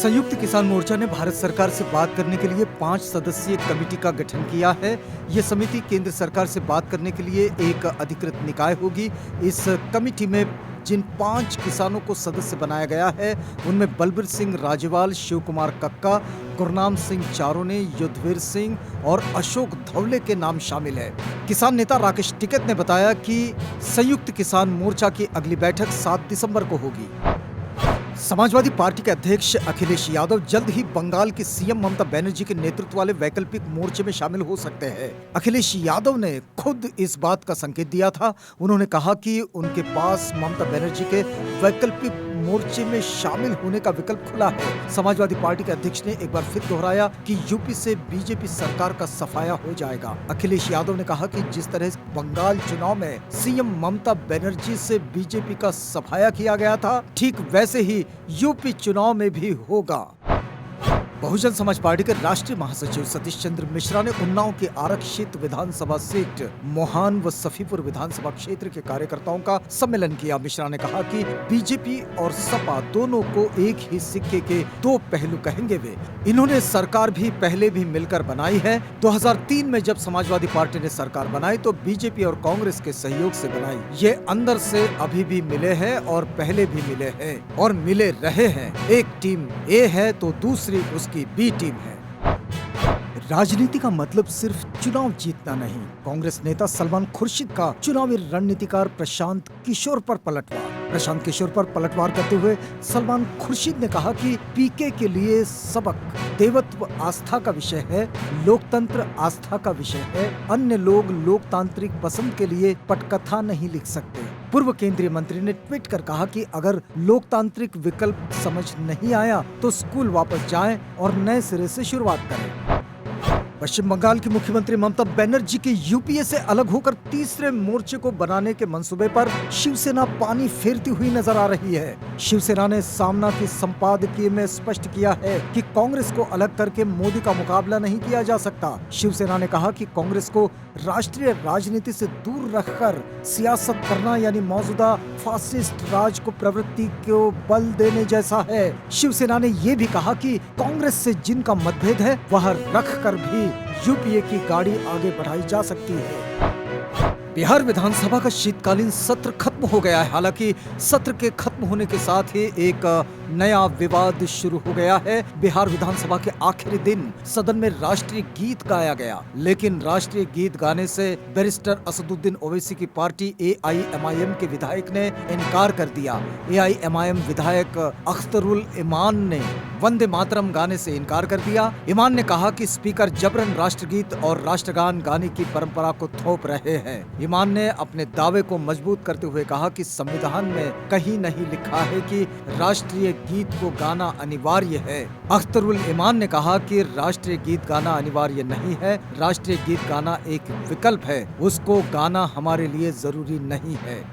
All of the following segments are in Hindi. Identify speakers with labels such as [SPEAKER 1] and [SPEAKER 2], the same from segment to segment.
[SPEAKER 1] संयुक्त किसान मोर्चा ने भारत सरकार से बात करने के लिए 5 सदस्यीय कमेटी का गठन किया है। ये समिति केंद्र सरकार से बात करने के लिए एक अधिकृत निकाय होगी। इस कमेटी में जिन 5 किसानों को सदस्य बनाया गया है उनमें बलबीर सिंह राजेवाल, शिव कुमार कक्का, गुरनाम सिंह चारोने, युद्धवीर सिंह और अशोक धवले के नाम शामिल है। किसान नेता राकेश टिकैत ने बताया कि संयुक्त किसान मोर्चा की अगली बैठक 7 दिसंबर को होगी। समाजवादी पार्टी के अध्यक्ष अखिलेश यादव जल्द ही बंगाल की सीएम ममता बनर्जी के नेतृत्व वाले वैकल्पिक मोर्चे में शामिल हो सकते हैं। अखिलेश यादव ने खुद इस बात का संकेत दिया था। उन्होंने कहा कि उनके पास ममता बनर्जी के वैकल्पिक मोर्चे में शामिल होने का विकल्प खुला है। समाजवादी पार्टी के अध्यक्ष ने एक बार फिर दोहराया कि यूपी से बीजेपी सरकार का सफाया हो जाएगा। अखिलेश यादव ने कहा कि जिस तरह बंगाल चुनाव में सीएम ममता बनर्जी से बीजेपी का सफाया किया गया था, ठीक वैसे ही यूपी चुनाव में भी होगा। बहुजन समाज पार्टी के राष्ट्रीय महासचिव सतीश चंद्र मिश्रा ने उन्नाव की आरक्षित विधानसभा सीट मोहान व सफीपुर विधानसभा क्षेत्र के कार्यकर्ताओं का सम्मेलन किया। मिश्रा ने कहा कि बीजेपी और सपा दोनों को एक ही सिक्के के 2 पहलू कहेंगे वे। इन्होंने सरकार भी पहले भी मिलकर बनाई है। 2003 में जब समाजवादी पार्टी ने सरकार बनाई तो बीजेपी और कांग्रेस के सहयोग से बनाई। ये अंदर से अभी भी मिले हैं और पहले भी मिले हैं और मिले रहे हैं। एक टीम ए है तो दूसरी की बी टीम है। राजनीति का मतलब सिर्फ चुनाव जीतना नहीं। कांग्रेस नेता सलमान खुर्शीद का चुनावी रणनीतिकार प्रशांत किशोर पर पलटवार करते हुए सलमान खुर्शीद ने कहा कि पीके के लिए सबक देवत्व आस्था का विषय है, लोकतंत्र आस्था का विषय है। अन्य लोग लोकतांत्रिक पसंद के लिए पटकथा नहीं लिख सकते। पूर्व केंद्रीय मंत्री ने ट्वीट कर कहा कि अगर लोकतांत्रिक विकल्प समझ नहीं आया तो स्कूल वापस जाएं और नए सिरे से शुरुआत करें। पश्चिम बंगाल की मुख्यमंत्री ममता बनर्जी के यूपीए से अलग होकर तीसरे मोर्चे को बनाने के मंसूबे पर शिवसेना पानी फेरती हुई नजर आ रही है। शिवसेना ने सामना की संपादकीय में स्पष्ट किया है कि कांग्रेस को अलग करके मोदी का मुकाबला नहीं किया जा सकता। शिवसेना ने कहा कि कांग्रेस को राष्ट्रीय राजनीति से दूर रखकर सियासत करना यानी मौजूदा फासिस्ट राज को प्रवृत्ति को बल देने जैसा है। शिवसेना ने ये भी कहा कि कांग्रेस से जिनका मतभेद है वह रख कर भी यूपीए की गाड़ी आगे बढ़ाई जा सकती है। बिहार विधानसभा का शीतकालीन सत्र खत्म हो गया है। हालांकि सत्र के खत्म होने के साथ ही एक नया विवाद शुरू हो गया है। बिहार विधानसभा के आखिरी दिन सदन में राष्ट्रीय गीत गाया गया, लेकिन राष्ट्रीय गीत गाने से बैरिस्टर असदुद्दीन ओवैसी की पार्टी एआईएमआईएम के विधायक ने इनकार कर दिया। एआईएमआईएम विधायक अख्तरुल इमान ने वंदे मातरम गाने से इनकार कर दिया। इमान ने कहा कि स्पीकर जबरन राष्ट्रगीत और राष्ट्रगान गाने की परंपरा को थोप रहे हैं। इमान ने अपने दावे को मजबूत करते हुए कहा कि संविधान में कहीं नहीं लिखा है कि राष्ट्रीय गीत को गाना अनिवार्य है। अख्तरुल इमान ने कहा कि राष्ट्रीय गीत गाना अनिवार्य नहीं है, राष्ट्रीय गीत गाना एक विकल्प है, उसको गाना हमारे लिए जरूरी नहीं है।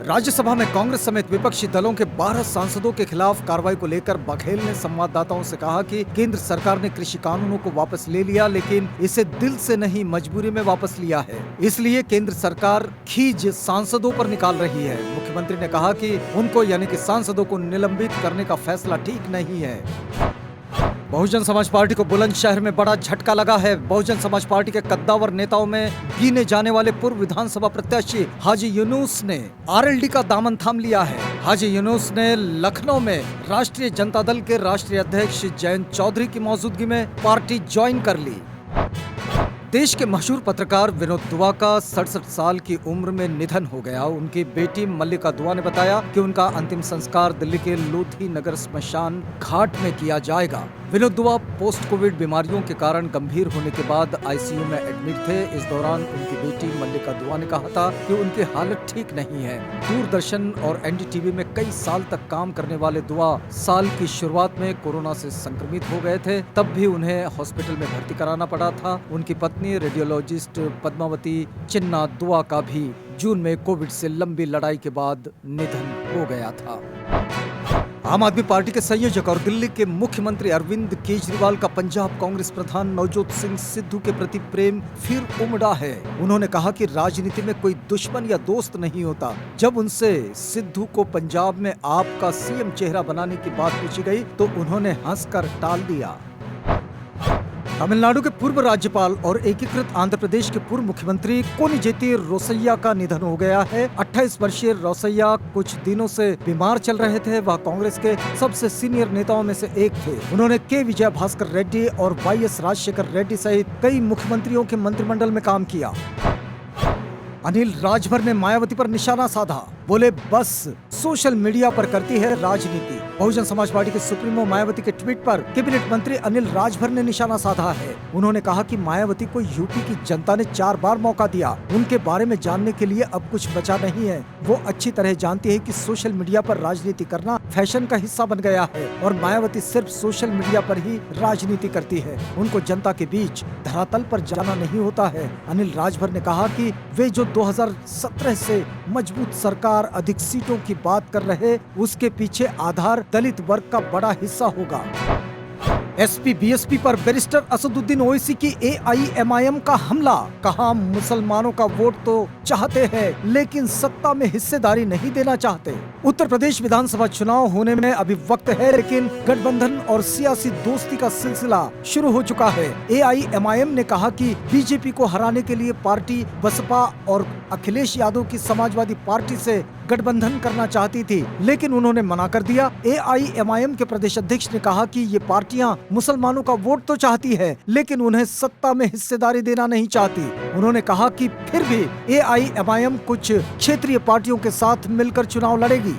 [SPEAKER 1] राज्यसभा में कांग्रेस समेत विपक्षी दलों के 12 सांसदों के खिलाफ कार्रवाई को लेकर बघेल ने संवाददाताओं से कहा कि केंद्र सरकार ने कृषि कानूनों को वापस ले लिया, लेकिन इसे दिल से नहीं मजबूरी में वापस लिया है। इसलिए केंद्र सरकार खींच सांसदों पर निकाल रही है। मुख्यमंत्री ने कहा कि उनको यानी कि सांसदों को निलंबित करने का फैसला ठीक नहीं है। बहुजन समाज पार्टी को बुलंदशहर में बड़ा झटका लगा है। बहुजन समाज पार्टी के कद्दावर नेताओं में गिने जाने वाले पूर्व विधानसभा प्रत्याशी हाजी यूनुस ने आरएलडी का दामन थाम लिया है। हाजी यूनुस ने लखनऊ में राष्ट्रीय जनता दल के राष्ट्रीय अध्यक्ष जयंत चौधरी की मौजूदगी में पार्टी ज्वाइन कर ली। देश के मशहूर पत्रकार विनोद दुआ का 67 साल की उम्र में निधन हो गया। उनकी बेटी मल्लिका दुआ ने बताया कि उनका अंतिम संस्कार दिल्ली के लोधी नगर स्मशान घाट में किया जाएगा। विनोद दुआ पोस्ट कोविड बीमारियों के कारण गंभीर होने के बाद आईसीयू में एडमिट थे। इस दौरान उनकी बेटी मल्लिका दुआ ने कहा था कि उनकी हालत ठीक नहीं है। दूरदर्शन और एनडीटीवी में कई साल तक काम करने वाले दुआ साल की शुरुआत में कोरोना से संक्रमित हो गए थे, तब भी उन्हें हॉस्पिटल में भर्ती कराना पड़ा था। उनकी पत्नी रेडियोलॉजिस्ट पद्मावती चिन्ना दुआ का भी जून में कोविड से लंबी लड़ाई के बाद निधन हो गया था। आम आदमी पार्टी के संयोजक और दिल्ली के मुख्यमंत्री अरविंद केजरीवाल का पंजाब कांग्रेस प्रधान नवजोत सिंह सिद्धू के प्रति प्रेम फिर उमड़ा है। उन्होंने कहा कि राजनीति में कोई दुश्मन या दोस्त नहीं होता। जब उनसे सिद्धू को पंजाब में आपका सीएम चेहरा बनाने की बात पूछी गई तो उन्होंने हंसकर टाल दिया। तमिलनाडु के पूर्व राज्यपाल और एकीकृत आंध्र प्रदेश के पूर्व मुख्यमंत्री कोनिजेती रोसैया का निधन हो गया है। 28 वर्षीय रोसैया कुछ दिनों से बीमार चल रहे थे। वह कांग्रेस के सबसे सीनियर नेताओं में से एक थे। उन्होंने के विजय भास्कर रेड्डी और वाईएस राजशेखर रेड्डी सहित कई मुख्यमंत्रियों के मंत्रिमंडल में काम किया। अनिल राजभर ने मायावती पर निशाना साधा। बोले बस सोशल मीडिया पर करती है राजनीति। बहुजन समाज पार्टी के सुप्रीमो मायावती के ट्वीट पर कैबिनेट मंत्री अनिल राजभर ने निशाना साधा है। उन्होंने कहा कि मायावती को यूपी की जनता ने 4 बार मौका दिया। उनके बारे में जानने के लिए अब कुछ बचा नहीं है। वो अच्छी तरह जानती है कि सोशल मीडिया पर राजनीति करना फैशन का हिस्सा बन गया है और मायावती सिर्फ सोशल मीडिया पर ही राजनीति करती है। उनको जनता के बीच धरातल पर जाना नहीं होता है। अनिल राजभर ने कहा कि वे जो 2017 से मजबूत सरकार अधिक सीटों की बात कर रहे, उसके पीछे आधार दलित वर्ग का बड़ा हिस्सा होगा। एसपी बीएसपी पर बैरिस्टर असदुद्दीन ओवैसी की एआईएमआईएम का हमला। कहा मुसलमानों का वोट तो चाहते हैं लेकिन सत्ता में हिस्सेदारी नहीं देना चाहते। उत्तर प्रदेश विधानसभा चुनाव होने में अभी वक्त है, लेकिन गठबंधन और सियासी दोस्ती का सिलसिला शुरू हो चुका है। एआईएमआईएम ने कहा कि बीजेपी को हराने के लिए पार्टी बसपा और अखिलेश यादव की समाजवादी पार्टी से गठबंधन करना चाहती थी, लेकिन उन्होंने मना कर दिया। एआईएमआईएम के प्रदेश अध्यक्ष ने कहा कि ये पार्टियां मुसलमानों का वोट तो चाहती है लेकिन उन्हें सत्ता में हिस्सेदारी देना नहीं चाहती। उन्होंने कहा कि फिर भी एआईएमआईएम कुछ क्षेत्रीय पार्टियों के साथ मिलकर चुनाव लड़ेगी।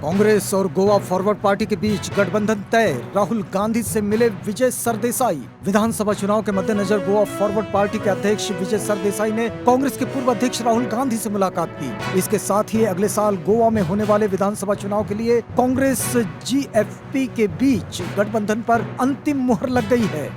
[SPEAKER 1] कांग्रेस और गोवा फॉरवर्ड पार्टी के बीच गठबंधन तय। राहुल गांधी से मिले विजय सरदेसाई। विधानसभा चुनाव के मद्देनजर गोवा फॉरवर्ड पार्टी के अध्यक्ष विजय सरदेसाई ने कांग्रेस के पूर्व अध्यक्ष राहुल गांधी से मुलाकात की। इसके साथ ही अगले साल गोवा में होने वाले विधानसभा चुनाव के लिए कांग्रेस जीएफपी के बीच गठबंधन पर अंतिम मुहर लग गई है।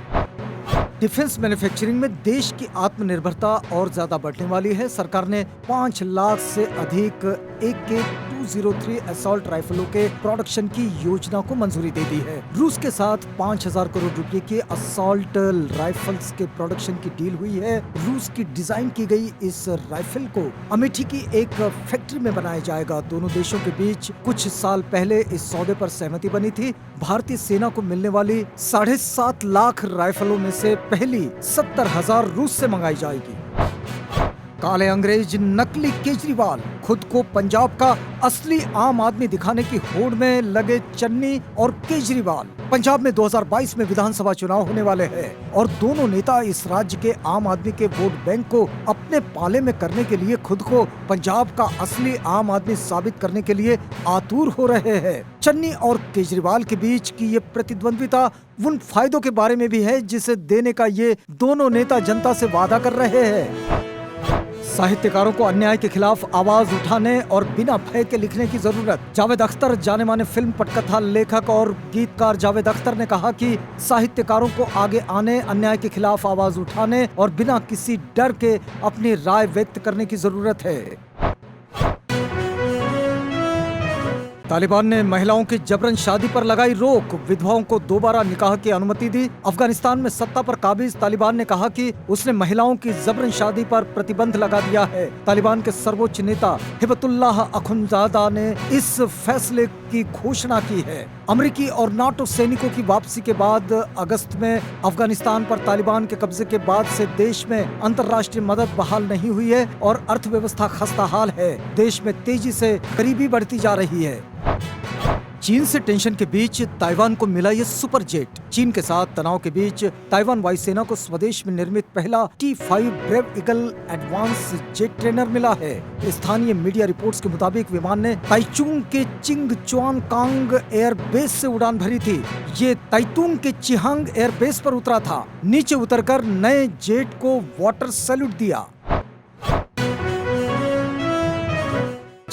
[SPEAKER 1] डिफेंस मैन्युफैक्चरिंग में देश की आत्मनिर्भरता और ज्यादा बढ़ने वाली है। सरकार ने 5 लाख से अधिक AK-203 असॉल्ट राइफलों के प्रोडक्शन की योजना को मंजूरी दे दी है। रूस के साथ 5000 करोड़ रुपए के असॉल्ट राइफल्स के प्रोडक्शन की डील हुई है। रूस की डिजाइन की गई इस राइफल को अमेठी की एक फैक्ट्री में बनाया जाएगा। दोनों देशों के बीच कुछ साल पहले इस सौदे पर सहमति बनी थी। भारतीय सेना को मिलने वाली 7.5 लाख राइफलों में से पहली 70,000 रूस से मंगाई जाएगी। काले अंग्रेज नकली केजरीवाल। खुद को पंजाब का असली आम आदमी दिखाने की होड़ में लगे चन्नी और केजरीवाल। पंजाब में 2022 में विधानसभा चुनाव होने वाले हैं और दोनों नेता इस राज्य के आम आदमी के वोट बैंक को अपने पाले में करने के लिए खुद को पंजाब का असली आम आदमी साबित करने के लिए आतुर हो रहे हैं। चन्नी और केजरीवाल के बीच की ये प्रतिद्वंद्विता उन फायदों के बारे में भी है जिसे देने का ये दोनों नेता जनता से वादा कर रहे हैं। साहित्यकारों को अन्याय के खिलाफ आवाज उठाने और बिना भय के लिखने की जरूरत। जावेद अख्तर, जाने माने फिल्म पटकथा लेखक और गीतकार जावेद अख्तर ने कहा कि साहित्यकारों को आगे आने, अन्याय के खिलाफ आवाज उठाने और बिना किसी डर के अपनी राय व्यक्त करने की जरूरत है। तालिबान ने महिलाओं की जबरन शादी पर लगाई रोक। विधवाओं को दोबारा निकाह की अनुमति दी। अफगानिस्तान में सत्ता पर काबिज तालिबान ने कहा कि उसने महिलाओं की जबरन शादी पर प्रतिबंध लगा दिया है। तालिबान के सर्वोच्च नेता हिबतुल्लाह अखुंजादा ने इस फैसले की घोषणा की है। अमेरिकी और नाटो सैनिकों की वापसी के बाद अगस्त में अफगानिस्तान पर तालिबान के कब्जे के बाद से देश में अंतर्राष्ट्रीय मदद बहाल नहीं हुई है और अर्थव्यवस्था खस्ताहाल है। देश में तेजी से गरीबी बढ़ती जा रही है। चीन से टेंशन के बीच ताइवान को मिला ये सुपर जेट। चीन के साथ तनाव के बीच ताइवान वायुसेना को स्वदेश में निर्मित पहला T5 brave eagle advance jet trainer मिला है। स्थानीय मीडिया रिपोर्ट्स के मुताबिक विमान ने ताइचुंग के चिंगचुआनकांग एयरबेस से उड़ान भरी थी। ये ताइतुंग के चिहांग एयरबेस पर उतरा था। नीचे उतरकर नए जेट को वाटर सैल्यूट दिया।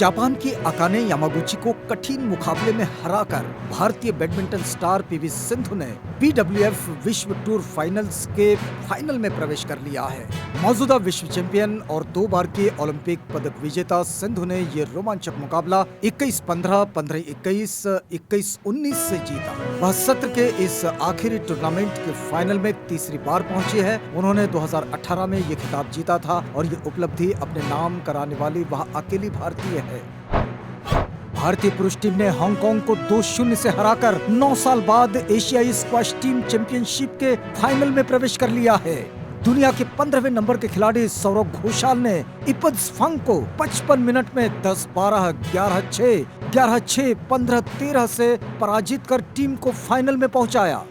[SPEAKER 1] जापान की अकाने यामागुची को कठिन मुकाबले में हराकर भारतीय बैडमिंटन स्टार पीवी सिंधु ने बीडब्ल्यूएफ विश्व टूर फाइनल्स के फाइनल में प्रवेश कर लिया है। मौजूदा विश्व चैंपियन और 2 बार के ओलंपिक पदक विजेता सिंधु ने ये रोमांचक मुकाबला 21-15, 15-21, 21-19 से जीता। वह सत्र के इस आखिरी टूर्नामेंट के फाइनल में तीसरी बार पहुंची है। उन्होंने 2018 में ये खिताब जीता था और ये उपलब्धि अपने नाम कराने वाली वह अकेली भारतीय है। भारतीय पुरुष टीम ने हांगकांग को 2-0 से हराकर 9 साल बाद एशियाई स्क्वैश टीम चैंपियनशिप के फाइनल में प्रवेश कर लिया है। दुनिया के 15वें नंबर के खिलाड़ी सौरव घोषाल ने इपदस्फंग को 55 मिनट में 10-12, 11-6, 11-6, 15-13 से पराजित कर टीम को फाइनल में पहुंचाया।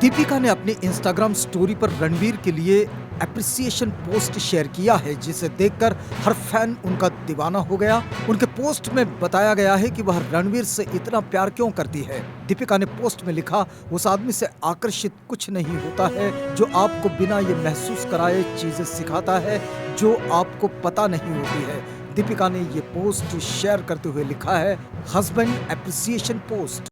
[SPEAKER 1] दीपिका ने अपनी इंस्टाग्राम स्टोरी पर रणवीर के लिए एप्रिसिएशन पोस्ट शेयर किया है, जिसे देखकर हर फैन उनका दीवाना हो गया। उनके पोस्ट में बताया गया है कि वह रणवीर से इतना प्यार क्यों करती है। दीपिका ने पोस्ट में लिखा, उस आदमी से आकर्षित कुछ नहीं होता है जो आपको बिना ये महसूस कराए चीजें सिखाता है जो आपको पता नहीं होती है। दीपिका ने ये पोस्ट शेयर करते हुए लिखा है, हस्बैंड एप्रिसिएशन पोस्ट।